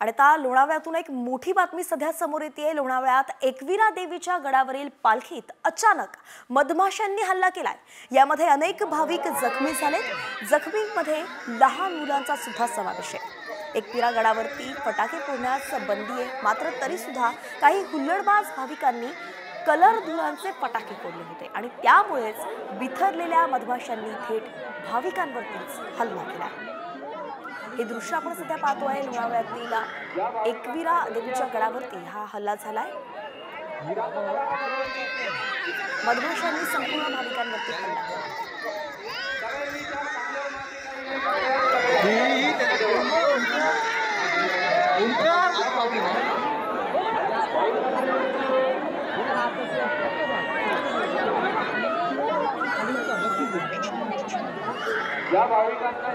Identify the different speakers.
Speaker 1: आणि आता लोणावळ्यातून एक मोठी बातमी सध्या समोर येते। लोणावळ्यात एकविरा देवीच्या गडावरील पालखीत अचानक मधमाशांनी हल्ला केलाय। यामध्ये अनेक भाविक जखमी झालेत। जखमींमध्ये लहान मुलांचा सुद्धा समावेश आहे। एकविरा गडावरती फटाके फोडण्यास बंदी आहे, मात्र तरी सुद्धा काही हुल्लडबाज भाविकांनी कलर धुरांचे फटाके फोडले होते आणि त्यामुळेच बिथरलेल्या मधमाशांनी थेट भाविकांवरतीच हल्ला केला। हे दृश्य आपण सध्या पाहतोय। लोणावळ्यातील एकविरा देवीच्या गडावरती हा हल्ला झालाय। मधमाशांनी संपूर्ण भाविकांवरती हल्ला केला।
Speaker 2: या भाविकांना